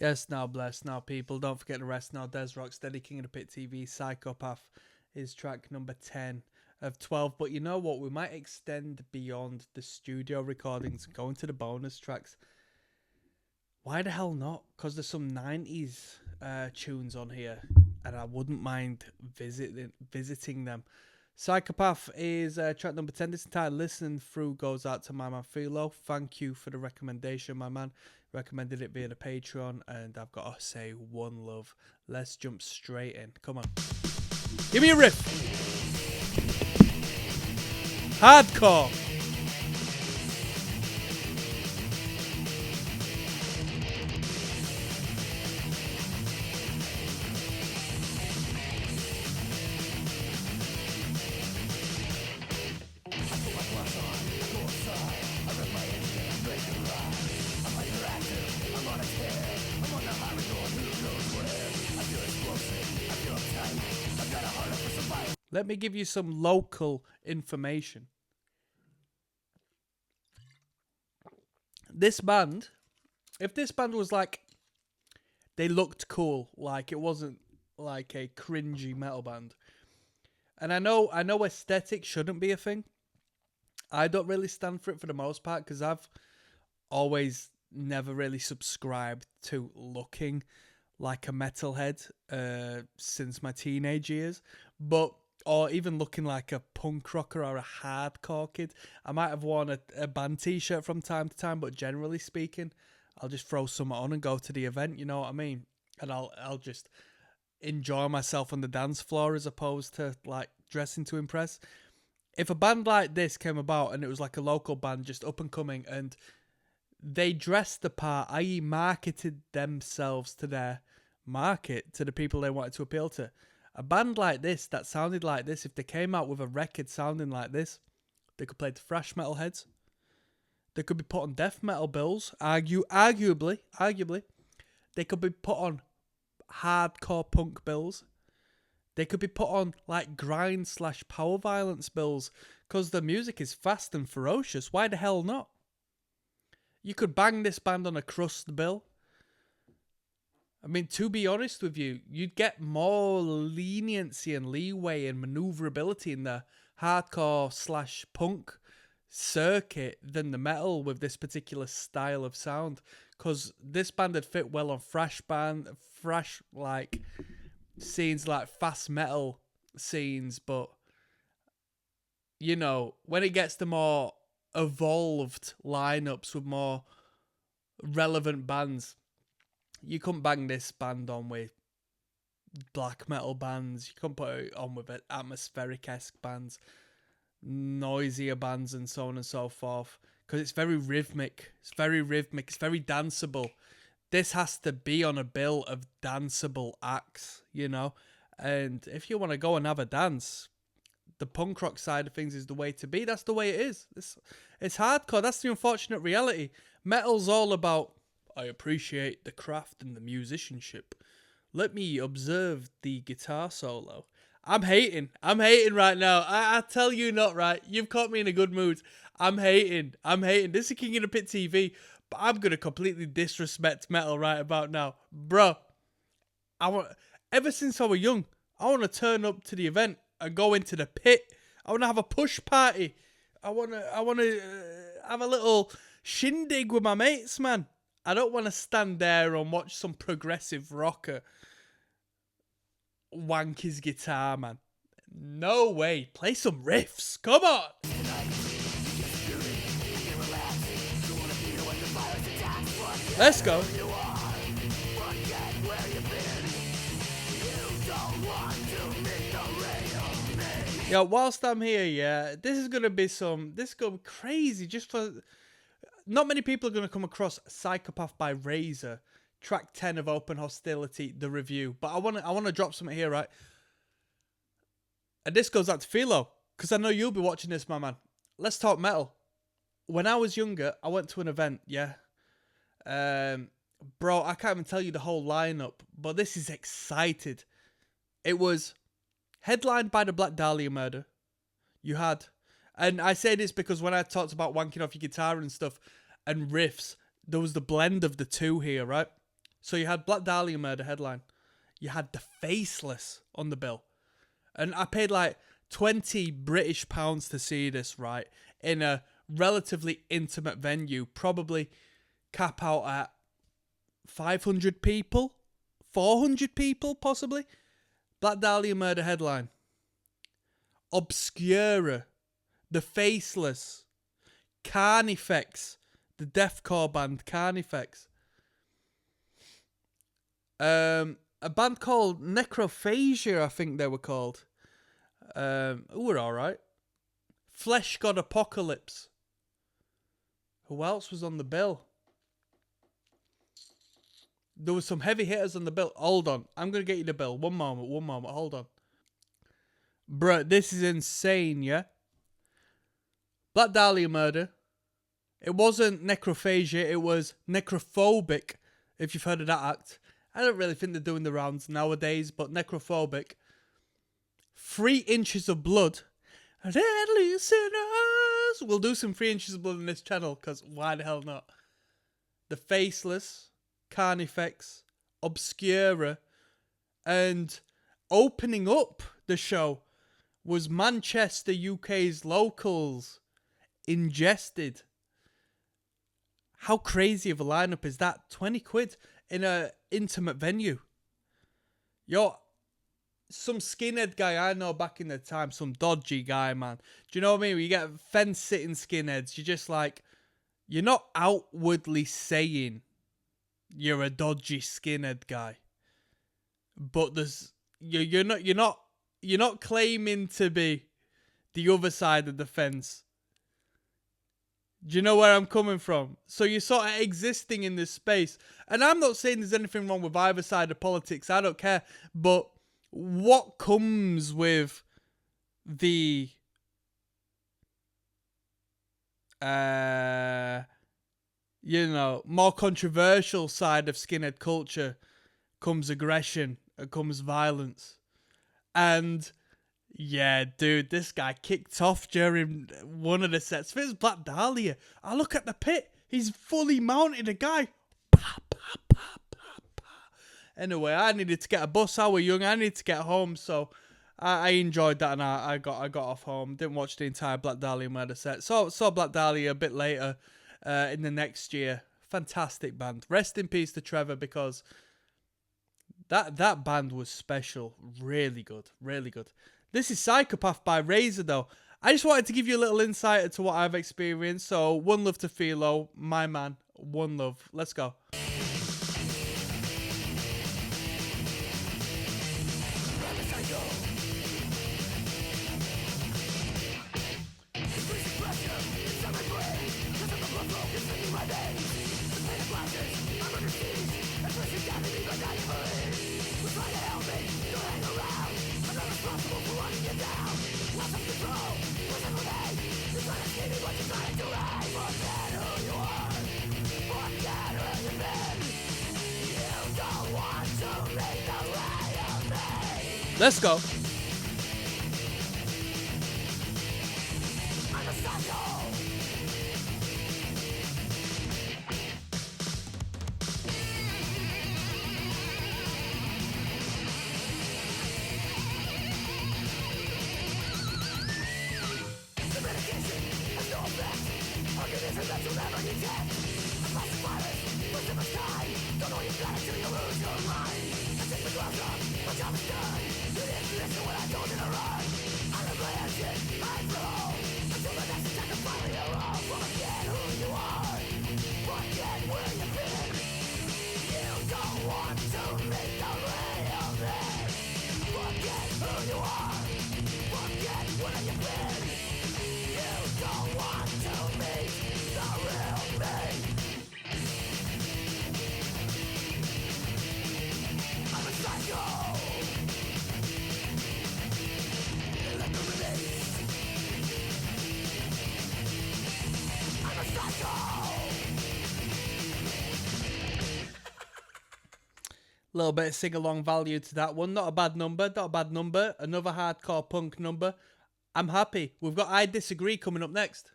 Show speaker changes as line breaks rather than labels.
Yes, now bless, now people. Don't forget to rest now. Des ROCKSTEADY, King of the Pit TV, Psychopath is track number 10 of 12. But you know what? We might extend beyond the studio recordings and go into the bonus tracks. Why the hell not? Because there's some 90s tunes on here, and I wouldn't mind visiting them. Psychopath is track number 10. This entire listen through goes out to my man Philo. Thank you for the recommendation, my man. Recommended it via the Patreon, and I've got to say one love. Let's jump straight in. Come on. Give me a riff. Hardcore. Let me give you some local information. This band, if this band was like, they looked cool, like it wasn't like a cringy metal band. And I know aesthetic shouldn't be a thing. I don't really stand for it for the most part because I've always never really subscribed to looking like a metalhead since my teenage years. Or even looking like a punk rocker or a hardcore kid. I might have worn a band T-shirt from time to time, but generally speaking, I'll just throw some on and go to the event, you know what I mean? And I'll just enjoy myself on the dance floor as opposed to like dressing to impress. If a band like this came about and it was like a local band just up and coming and they dressed the part, i.e. marketed themselves to their market, to the people they wanted to appeal to, a band like this, that sounded like this, if they came out with a record sounding like this, they could play to thrash metal heads. They could be put on death metal bills. Arguably. They could be put on hardcore punk bills. They could be put on like grind/power violence bills because the music is fast and ferocious. Why the hell not? You could bang this band on a crust bill. I mean, to be honest with you, you'd get more leniency and leeway and maneuverability in the hardcore/punk circuit than the metal with this particular style of sound. Because this band would fit well on thrash like scenes, like fast metal scenes. But, you know, when it gets to more evolved lineups with more relevant bands, you couldn't bang this band on with black metal bands. You couldn't put it on with atmospheric-esque bands, noisier bands, and so on and so forth. Because it's very rhythmic. It's very danceable. This has to be on a bill of danceable acts, you know? And if you want to go and have a dance, the punk rock side of things is the way to be. That's the way it is. It's hardcore. That's the unfortunate reality. Metal's all about, I appreciate the craft and the musicianship. Let me observe the guitar solo. I'm hating right now. I tell you not, right? You've caught me in a good mood. I'm hating. This is King of the Pit TV, but I'm going to completely disrespect metal right about now. Bro, ever since I was young, I want to turn up to the event and go into the pit. I want to have a push party. I want to have a little shindig with my mates, man. I don't want to stand there and watch some progressive rocker wank his guitar, man. No way. Play some riffs. Come on. Let's go. Yeah, whilst I'm here, yeah, this is going to be crazy. Just for... Not many people are going to come across Psychopath by Razor, track 10 of Open Hostility, the review. But I want to drop something here, right? And this goes out to Philo, because I know you'll be watching this, my man. Let's talk metal. When I was younger, I went to an event, yeah. Bro, I can't even tell you the whole lineup, but this is excited. It was headlined by the Black Dahlia murder. You had... And I say this because when I talked about wanking off your guitar and stuff and riffs, there was the blend of the two here, right? So you had Black Dahlia Murder headline. You had The Faceless on the bill. And I paid like 20 British pounds to see this, right? In a relatively intimate venue. Probably cap out at 500 people? 400 people, possibly? Black Dahlia Murder headline. Obscura. The Faceless. Carnifex. The deathcore band Carnifex. A band called Necrophagia, I think they were called. Who were alright. Flesh God Apocalypse. Who else was on the bill? There was some heavy hitters on the bill. Hold on. I'm going to get you the bill. One moment. Hold on. Bruh, this is insane, yeah? Black Dahlia Murder. It wasn't Necrophagia. It was Necrophobic, if you've heard of that act. I don't really think they're doing the rounds nowadays, but Necrophobic. 3 Inches of Blood. Deadly Sinners. We'll do some 3 Inches of Blood on this channel, because why the hell not? The Faceless, Carnifex, Obscura, and opening up the show was Manchester, UK's locals, Ingested. How crazy of a lineup is that? 20 quid in a intimate venue. Yo, some skinhead guy I know back in the time, some dodgy guy, man. Do you know what I mean? When you get fence-sitting skinheads, you're just like, you're not outwardly saying you're a dodgy skinhead guy, but you're not claiming to be the other side of the fence. Do you know where I'm coming from? So you're sort of existing in this space. And I'm not saying there's anything wrong with either side of politics. I don't care. But what comes with the more controversial side of skinhead culture comes aggression, comes violence. And yeah, dude, this guy kicked off during one of the sets. If it's Black Dahlia, I look at the pit. He's fully mounted a guy. Pa, pa, pa, pa, pa. Anyway, I needed to get a bus. I was young. I needed to get home. So I enjoyed that, and I got off home. Didn't watch the entire Black Dahlia Murder set. Saw Black Dahlia a bit later in the next year. Fantastic band. Rest in peace to Trevor, because that band was special. Really good. Really good. This is Psychopath by Razor, though. I just wanted to give you a little insight into what I've experienced. So, one love to Philo, my man. One love. Let's go. Let's go. Little bit of sing-along value to that one. Not a bad number. Another hardcore punk number. I'm happy. We've got I Disagree coming up next.